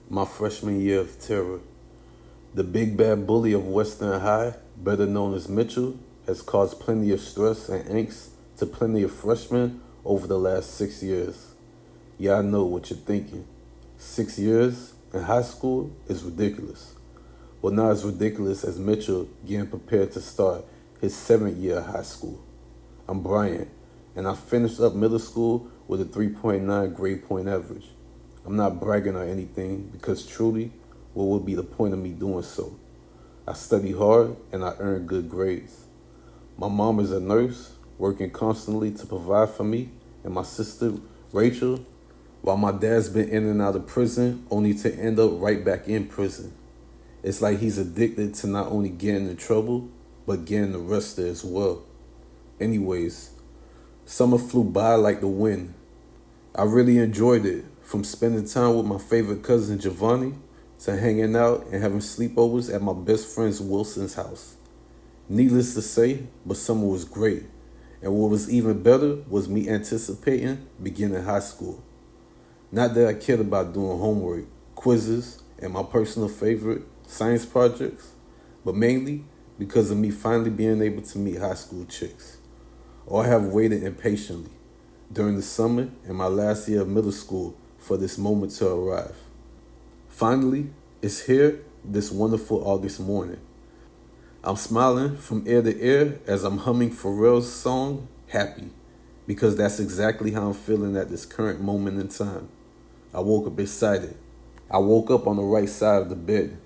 My freshman year of terror. The big bad bully of Western High, better known as Mitchell, has caused plenty of stress and angst to plenty of freshmen over the last 6 years. Yeah, I know what you're thinking. 6 years in high school is ridiculous. Well, not as ridiculous as Mitchell getting prepared to start his 7th year of high school. I'm Brian, and I finished up middle school with a 3.9 grade point average. I'm not bragging or anything because truly, what would be the point of me doing so? I study hard and I earn good grades. My mom is a nurse, working constantly to provide for me and my sister, Rachel, while my dad's been in and out of prison only to end up right back in prison. It's like he's addicted to not only getting in trouble, but getting arrested as well. Anyways, summer flew by like the wind. I really enjoyed it, from spending time with my favorite cousin Giovanni to hanging out and having sleepovers at my best friend Wilson's house. Needless to say, but summer was great. And what was even better was me anticipating beginning high school. Not that I cared about doing homework, quizzes, and my personal favorite, science projects, but mainly because of me finally being able to meet high school chicks. Or I have waited impatiently during the summer and my last year of middle school for this moment to arrive. Finally, it's here this wonderful August morning. I'm smiling from ear to ear as I'm humming Pharrell's song, Happy, because that's exactly how I'm feeling at this current moment in time. I woke up excited. I woke up on the right side of the bed.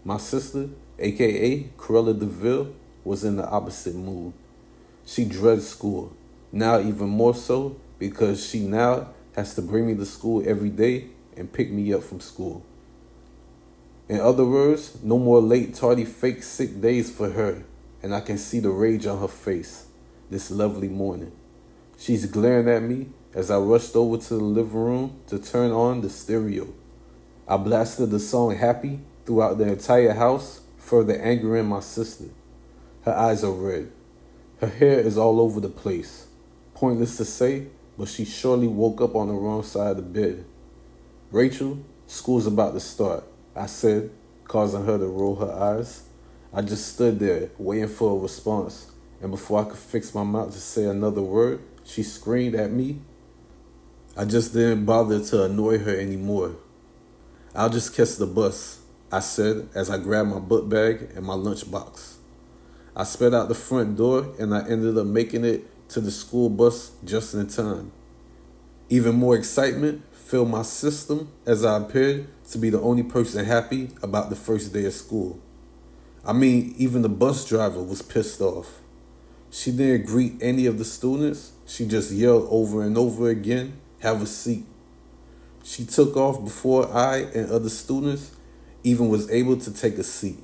My sister, A.K.A. Cruella DeVille, was in the opposite mood. She dreads school, now even more so because she now has to bring me to school every day and pick me up from school. In other words, no more late, tardy, fake sick days for her, and I can see the rage on her face this lovely morning. She's glaring at me as I rushed over to the living room to turn on the stereo. I blasted the song Happy throughout the entire house, further angering my sister. Her eyes are red. Her hair is all over the place. Pointless to say, but she surely woke up on the wrong side of the bed. Rachel, school's about to start, I said, causing her to roll her eyes. I just stood there, waiting for a response, and before I could fix my mouth to say another word, she screamed at me. I just didn't bother to annoy her anymore. I'll just catch the bus, I said as I grabbed my book bag and my lunchbox. I sped out the front door and I ended up making it to the school bus just in time. Even more excitement filled my system as I appeared to be the only person happy about the first day of school. I mean, even the bus driver was pissed off. She didn't greet any of the students. She just yelled over and over again, "Have a seat." She took off before I and other students even was able to take a seat.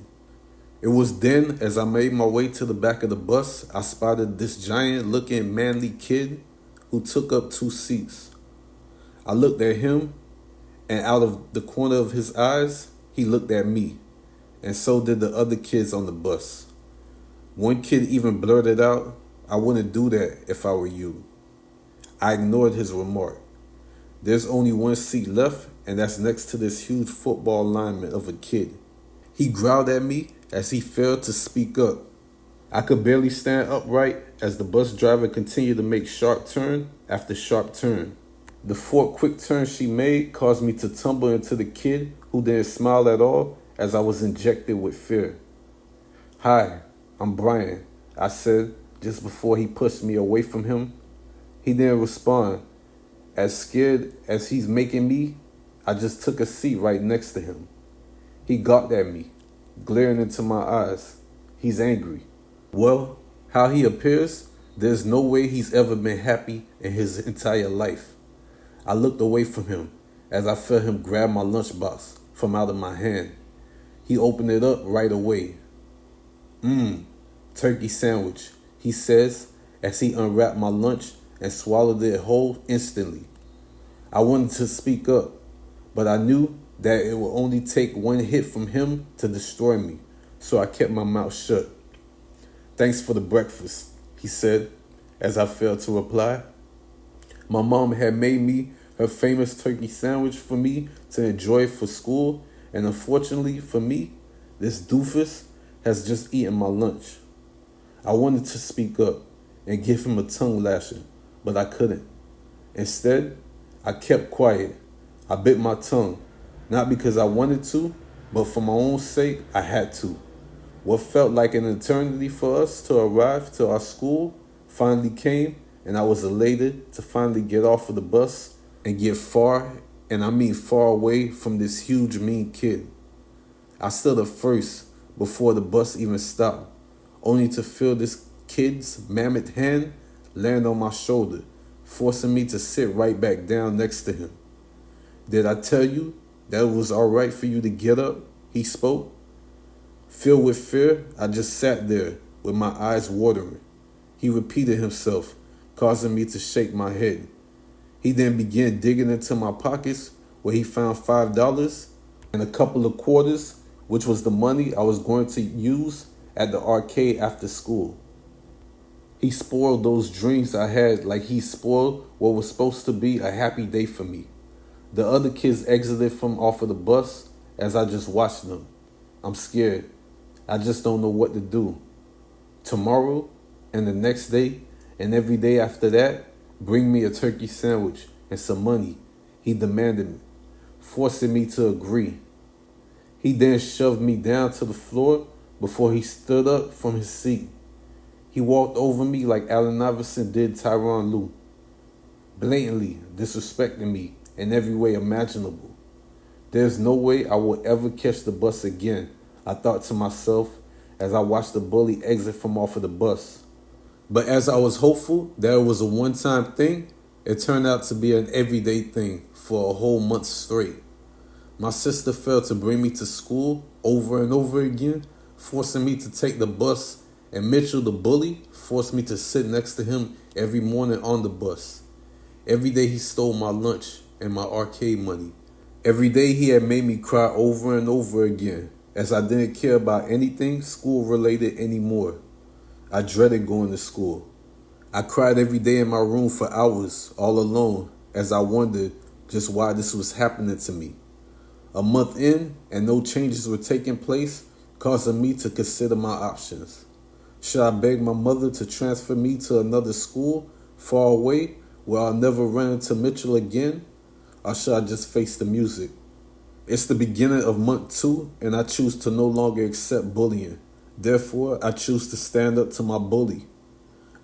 It was then, as I made my way to the back of the bus, I spotted this giant-looking manly kid who took up 2 seats. I looked at him, and out of the corner of his eyes, he looked at me, and so did the other kids on the bus. One kid even blurted out, "I wouldn't do that if I were you." I ignored his remark. There's only 1 seat left, and that's next to this huge football lineman of a kid. He growled at me as he failed to speak up. I could barely stand upright as the bus driver continued to make sharp turn after sharp turn. The 4 quick turns she made caused me to tumble into the kid who didn't smile at all as I was injected with fear. "Hi, I'm Brian," I said just before he pushed me away from him. He didn't respond. As scared as he's making me, I just took a seat right next to him. He gawked at me, glaring into my eyes. He's angry. Well, how he appears, there's no way he's ever been happy in his entire life. I looked away from him as I felt him grab my lunchbox from out of my hand. He opened it up right away. Turkey sandwich," he says as he unwrapped my lunch and swallowed it whole instantly. I wanted to speak up, but I knew that it would only take 1 hit from him to destroy me, so I kept my mouth shut. "Thanks for the breakfast," he said, as I failed to reply. My mom had made me her famous turkey sandwich for me to enjoy for school, and unfortunately for me, this doofus has just eaten my lunch. I wanted to speak up and give him a tongue lashing, but I couldn't. Instead, I kept quiet. I bit my tongue, not because I wanted to, but for my own sake, I had to. What felt like an eternity for us to arrive to our school finally came, and I was elated to finally get off of the bus and get far, and I mean far away from this huge mean kid. I stood up first before the bus even stopped, only to feel this kid's mammoth hand land on my shoulder, forcing me to sit right back down next to him. "Did I tell you that it was all right for you to get up?" he spoke. Filled with fear, I just sat there with my eyes watering. He repeated himself, causing me to shake my head. He then began digging into my pockets where he found $5 and a couple of quarters, which was the money I was going to use at the arcade after school. He spoiled those dreams I had like he spoiled what was supposed to be a happy day for me. The other kids exited from off of the bus as I just watched them. I'm scared. I just don't know what to do. Tomorrow and the next day and every day after that, bring me a turkey sandwich and some money, he demanded, forcing me to agree. He then shoved me down to the floor before he stood up from his seat. He walked over me like Allen Iverson did Tyronn Lue, blatantly disrespecting me in every way imaginable. There's no way I will ever catch the bus again, I thought to myself as I watched the bully exit from off of the bus. But as I was hopeful that it was a one-time thing, it turned out to be an everyday thing for a whole month straight. My sister failed to bring me to school over and over again, forcing me to take the bus, and Mitchell the bully forced me to sit next to him every morning on the bus. Every day he stole my lunch and my arcade money. Every day he had made me cry over and over again, as I didn't care about anything school-related anymore. I dreaded going to school. I cried every day in my room for hours, all alone, as I wondered just why this was happening to me. A month in, and no changes were taking place, causing me to consider my options. Should I beg my mother to transfer me to another school far away where I'll never run into Mitchell again? Or should I just face the music? It's the beginning of month 2, and I choose to no longer accept bullying. Therefore, I choose to stand up to my bully.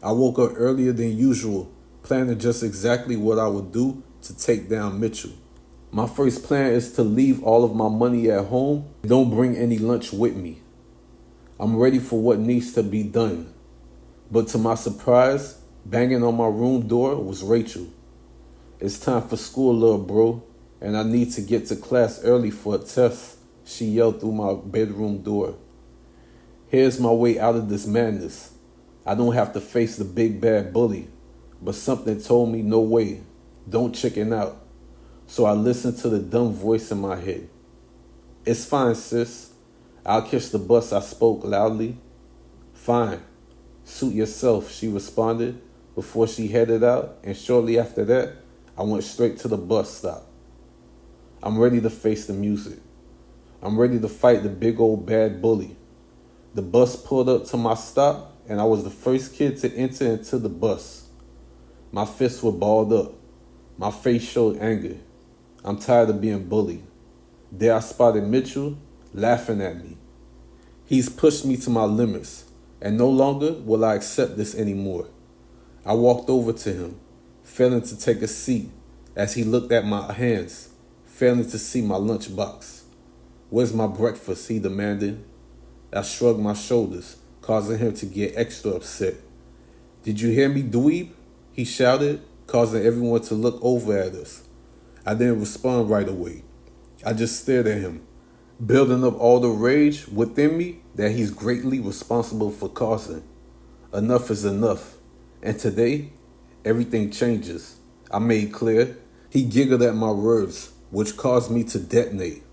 I woke up earlier than usual, planning just exactly what I would do to take down Mitchell. My first plan is to leave all of my money at home and don't bring any lunch with me. I'm ready for what needs to be done. But to my surprise, banging on my room door was Rachel. "It's time for school, little bro, and I need to get to class early for a test," she yelled through my bedroom door. Here's my way out of this madness. I don't have to face the big bad bully, but something told me no way, don't chicken out. So I listened to the dumb voice in my head. "It's fine, sis. I'll catch the bus," I spoke loudly. "Fine. Suit yourself," she responded before she headed out, and shortly after that, I went straight to the bus stop. I'm ready to face the music. I'm ready to fight the big old bad bully. The bus pulled up to my stop, and I was the first kid to enter into the bus. My fists were balled up. My face showed anger. I'm tired of being bullied. There I spotted Mitchell laughing at me. He's pushed me to my limits, and no longer will I accept this anymore. I walked over to him, failing to take a seat as he looked at my hands, failing to see my lunchbox. "Where's my breakfast?" he demanded. I shrugged my shoulders, causing him to get extra upset. "Did you hear me, dweeb?" he shouted, causing everyone to look over at us. I didn't respond right away. I just stared at him, building up all the rage within me that he's greatly responsible for causing. Enough is enough, and today, everything changes. I made clear. He giggled at my words, which caused me to detonate.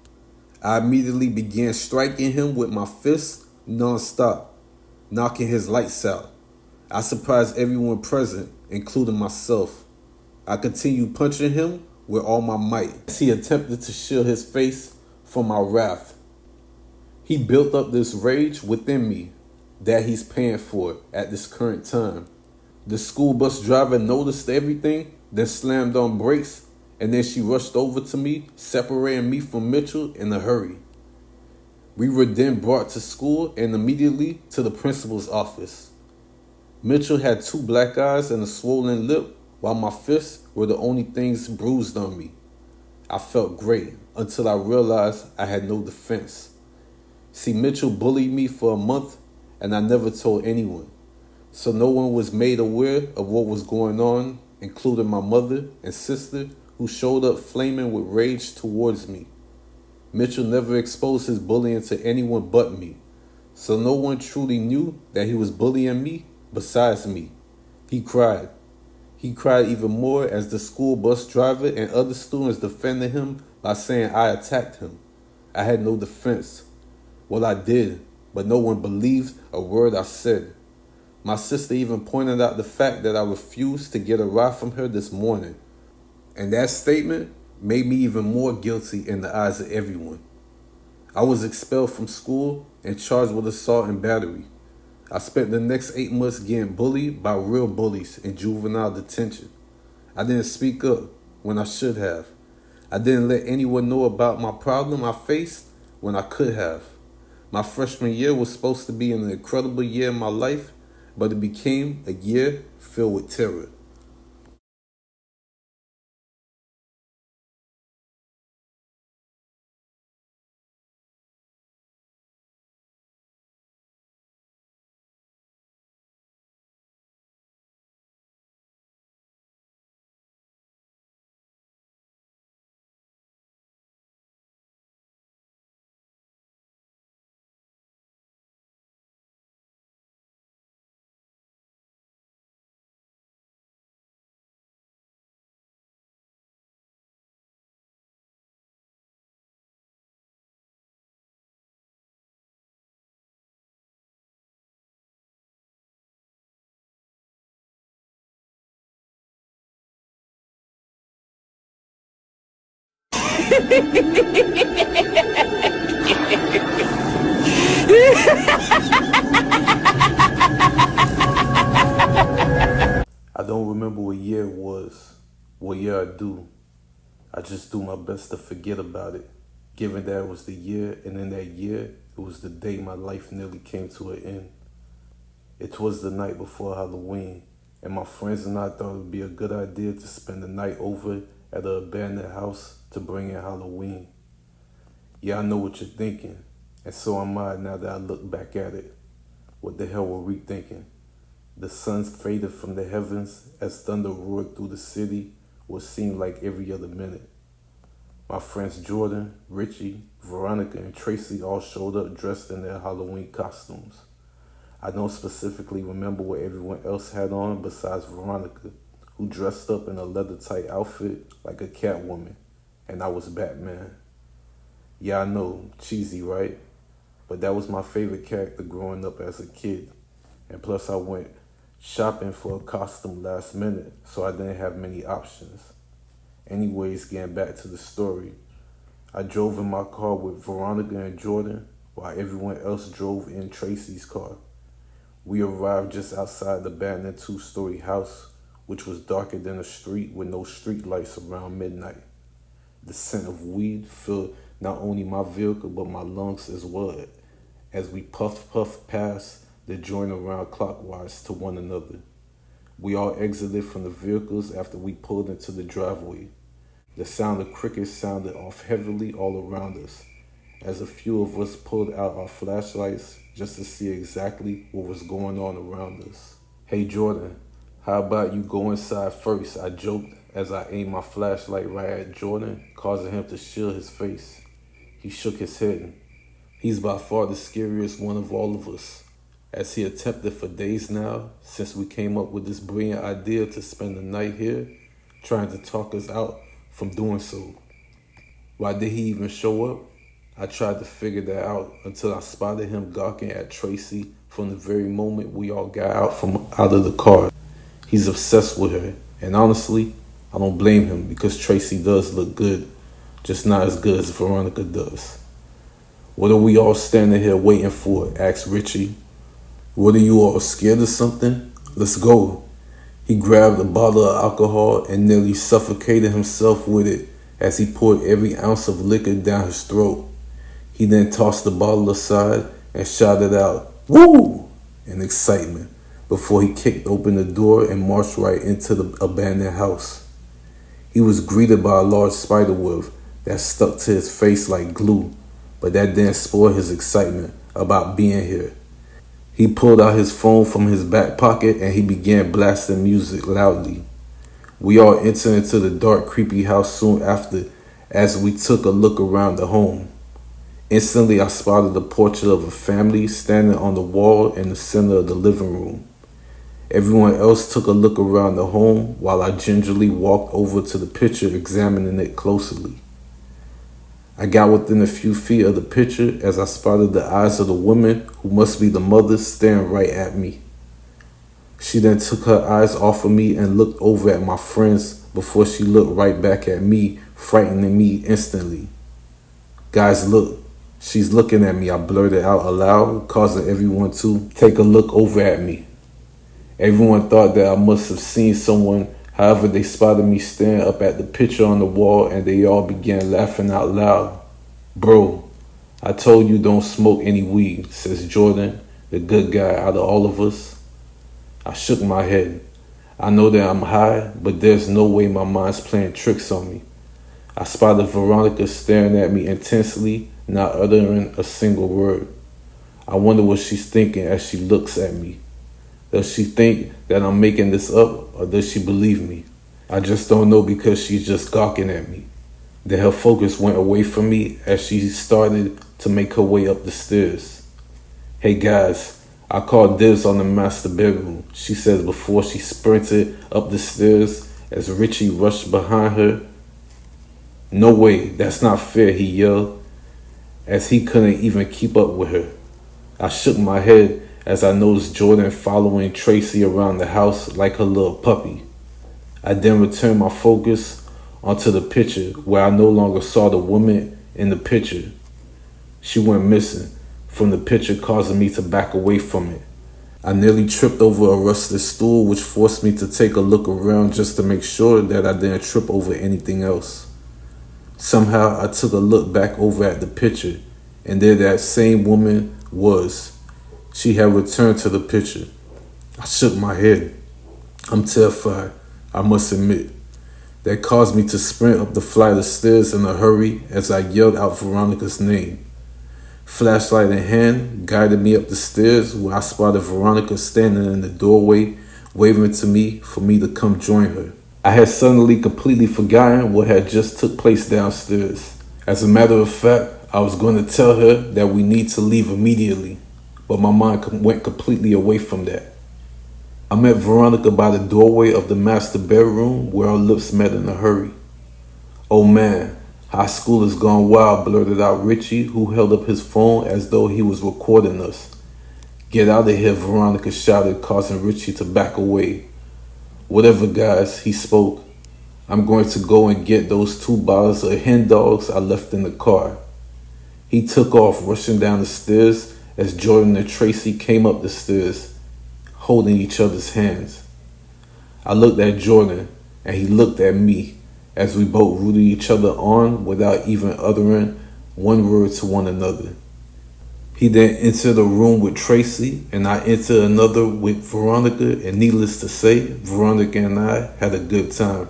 I immediately began striking him with my fists non-stop. knocking his lights out. I surprised everyone present, including myself. I continued punching him with all my might as he attempted to shield his face from my wrath. He built up this rage within me that he's paying for at this current time. The school bus driver noticed everything, then slammed on brakes, and then she rushed over to me, separating me from Mitchell in a hurry. We were then brought to school and immediately to the principal's office. Mitchell had 2 black eyes and a swollen lip, while my fists were the only things bruised on me. I felt great until I realized I had no defense. See, Mitchell bullied me for a month and I never told anyone. So no one was made aware of what was going on, including my mother and sister who showed up flaming with rage towards me. Mitchell never exposed his bullying to anyone but me, so no one truly knew that he was bullying me besides me. He cried. He cried even more as the school bus driver and other students defended him by saying I attacked him. I had no defense. Well, I did, but no one believed a word I said. My sister even pointed out the fact that I refused to get a ride from her this morning. And that statement made me even more guilty in the eyes of everyone. I was expelled from school and charged with assault and battery. I spent the next 8 months getting bullied by real bullies in juvenile detention. I didn't speak up when I should have. I didn't let anyone know about my problem I faced when I could have. My freshman year was supposed to be an incredible year in my life, but it became a year filled with terror. I don't remember what year it was, what year I do. I just do my best to forget about it, given that it was the year, and in that year, it was the day my life nearly came to an end. It was the night before Halloween, and my friends and I thought it would be a good idea to spend the night over at an abandoned house to bring in Halloween. Yeah, I know what you're thinking, and so am I now that I look back at it. What the hell were we thinking? The sun faded from the heavens as thunder roared through the city, what seemed like every other minute. My friends Jordan, Richie, Veronica, and Tracy all showed up dressed in their Halloween costumes. I don't specifically remember what everyone else had on besides Veronica, who dressed up in a leather-tight outfit like a Catwoman, and I was Batman. Yeah, I know, cheesy, right? But that was my favorite character growing up as a kid. And plus I went shopping for a costume last minute, so I didn't have many options. Anyways, getting back to the story, I drove in my car with Veronica and Jordan while everyone else drove in Tracy's car. We arrived just outside the abandoned 2-story house, which was darker than a street with no street lights around midnight. The scent of weed filled not only my vehicle but my lungs as well as we puffed past the joint around clockwise to one another. We all exited from the vehicles after we pulled into the driveway. The sound of crickets sounded off heavily all around us, as a few of us pulled out our flashlights just to see exactly what was going on around us. Hey Jordan, how about you go inside first? I joked as I aimed my flashlight right at Jordan, causing him to shield his face. He shook his head. He's by far the scariest one of all of us, as he attempted for days now, since we came up with this brilliant idea to spend the night here, trying to talk us out from doing so. Why did he even show up? I tried to figure that out until I spotted him gawking at Tracy from the very moment we all got out of the car. He's obsessed with her, and honestly, I don't blame him because Tracy does look good, just not as good as Veronica does. What are we all standing here waiting for? Asked Richie. What are you all scared of something? Let's go. He grabbed a bottle of alcohol and nearly suffocated himself with it as he poured every ounce of liquor down his throat. He then tossed the bottle aside and shouted out, "Woo!" in excitement before he kicked open the door and marched right into the abandoned house. He was greeted by a large spider web that stuck to his face like glue, but that didn't spoil his excitement about being here. He pulled out his phone from his back pocket and he began blasting music loudly. We all entered into the dark, creepy house soon after as we took a look around the home. Instantly, I spotted the portrait of a family standing on the wall in the center of the living room. Everyone else took a look around the home while I gingerly walked over to the picture, examining it closely. I got within a few feet of the picture as I spotted the eyes of the woman, who must be the mother, staring right at me. She then took her eyes off of me and looked over at my friends before she looked right back at me, frightening me instantly. "Guys, look. She's looking at me," I blurted out aloud, causing everyone to take a look over at me. Everyone thought that I must have seen someone, however they spotted me staring up at the picture on the wall and they all began laughing out loud. "Bro, I told you don't smoke any weed," says Jordan, the good guy out of all of us. I shook my head. I know that I'm high, but there's no way my mind's playing tricks on me. I spotted Veronica staring at me intensely, not uttering a single word. I wonder what she's thinking as she looks at me. Does she think that I'm making this up, or does she believe me? I just don't know because she's just gawking at me. Then her focus went away from me as she started to make her way up the stairs. "Hey guys, I called dibs on the master bedroom," she said before she sprinted up the stairs as Richie rushed behind her. "No way, that's not fair," he yelled, as he couldn't even keep up with her. I shook my head as I noticed Jordan following Tracy around the house like her little puppy. I then returned my focus onto the picture where I no longer saw the woman in the picture. She went missing from the picture, causing me to back away from it. I nearly tripped over a rusted stool, which forced me to take a look around just to make sure that I didn't trip over anything else. Somehow, I took a look back over at the picture, and there that same woman was. She had returned to the picture. I shook my head. I'm terrified, I must admit. That caused me to sprint up the flight of stairs in a hurry as I yelled out Veronica's name. Flashlight in hand, guided me up the stairs where I spotted Veronica standing in the doorway, waving to me for me to come join her. I had suddenly completely forgotten what had just took place downstairs. As a matter of fact, I was going to tell her that we need to leave immediately, but my mind went completely away from that. I met Veronica by the doorway of the master bedroom where our lips met in a hurry. "Oh man, high school has gone wild," blurted out Richie, who held up his phone as though he was recording us. "Get out of here," Veronica shouted, causing Richie to back away. "Whatever, guys," he spoke. "I'm going to go and get those 2 bottles of hen dogs I left in the car." He took off, rushing down the stairs as Jordan and Tracy came up the stairs, holding each other's hands. I looked at Jordan, and he looked at me as we both rooted each other on without even uttering one word to one another. He then entered a room with Tracy, and I entered another with Veronica, and needless to say, Veronica and I had a good time.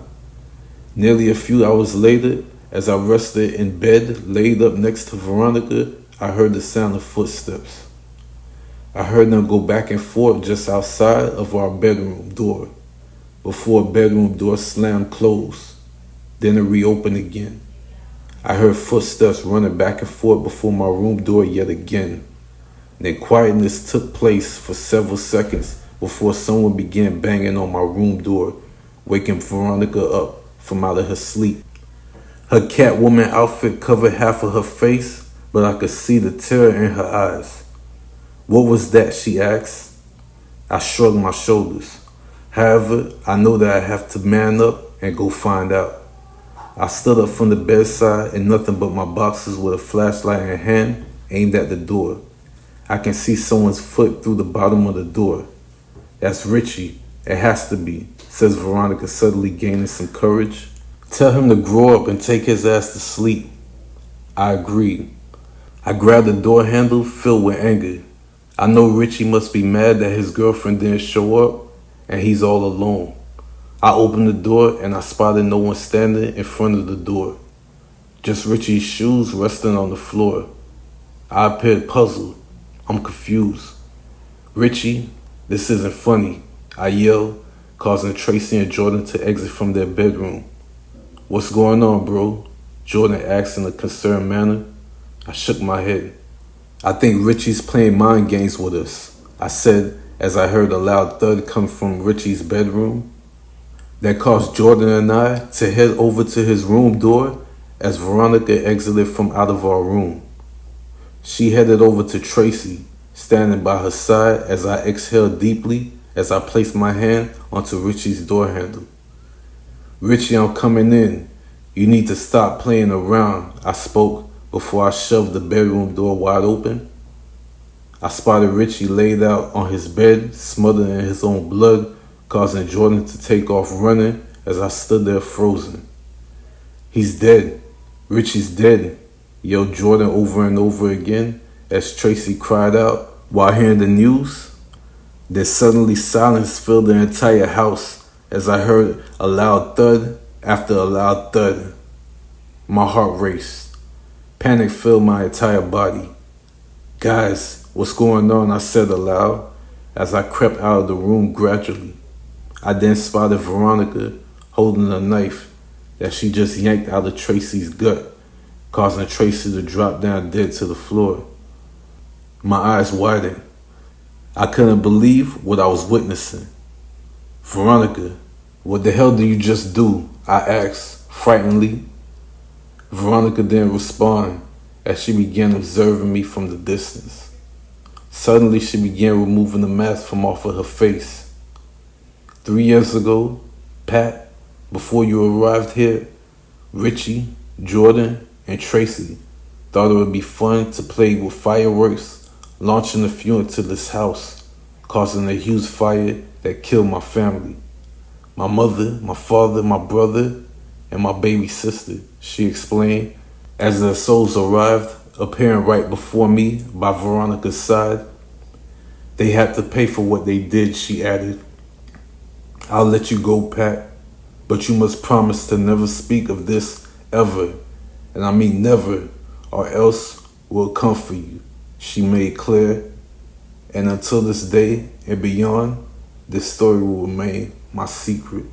Nearly a few hours later, as I rested in bed laid up next to Veronica, I heard the sound of footsteps. I heard them go back and forth just outside of our bedroom door, before a bedroom door slammed closed. Then it reopened again. I heard footsteps running back and forth before my room door yet again. Then quietness took place for several seconds before someone began banging on my room door, waking Veronica up from out of her sleep. Her Catwoman outfit covered half of her face, but I could see the terror in her eyes. What was that, she asked. I shrugged my shoulders. However, I know that I have to man up and go find out. I stood up from the bedside in nothing but my boxers with a flashlight in hand, aimed at the door. I can see someone's foot through the bottom of the door. That's Richie. It has to be, says Veronica, suddenly gaining some courage. Tell him to grow up and take his ass to sleep. I agreed. I grabbed the door handle, filled with anger. I know Richie must be mad that his girlfriend didn't show up, and he's all alone. I opened the door and I spotted no one standing in front of the door. Just Richie's shoes resting on the floor. I appeared puzzled. I'm confused. Richie, this isn't funny, I yelled, causing Tracy and Jordan to exit from their bedroom. What's going on, bro? Jordan asked in a concerned manner. I shook my head. I think Richie's playing mind games with us, I said as I heard a loud thud come from Richie's bedroom. That caused Jordan and I to head over to his room door as Veronica exited from out of our room. She headed over to Tracy, standing by her side as I exhaled deeply as I placed my hand onto Richie's door handle. Richie, I'm coming in. You need to stop playing around, I spoke before I shoved the bedroom door wide open. I spotted Richie laid out on his bed, smothered in his own blood, causing Jordan to take off running as I stood there frozen. He's dead. Richie's dead, yelled Jordan over and over again as Tracy cried out while hearing the news. Then suddenly silence filled the entire house as I heard a loud thud after a loud thud. My heart raced. Panic filled my entire body. Guys, what's going on? I said aloud as I crept out of the room gradually. I then spotted Veronica holding a knife that she just yanked out of Tracy's gut, causing Tracy to drop down dead to the floor. My eyes widened. I couldn't believe what I was witnessing. Veronica, what the hell did you just do? I asked, frightenedly. Veronica didn't respond as she began observing me from the distance. Suddenly, she began removing the mask from off of her face. 3 years ago, Pat, before you arrived here, Richie, Jordan, and Tracy thought it would be fun to play with fireworks, launching a few into this house, causing a huge fire that killed my family. My mother, my father, my brother, and my baby sister, she explained, as their souls arrived, appearing right before me by Veronica's side. They had to pay for what they did, she added. I'll let you go, Pat, but you must promise to never speak of this ever, and I mean never, or else we'll come for you, she made clear. And until this day and beyond, this story will remain my secret.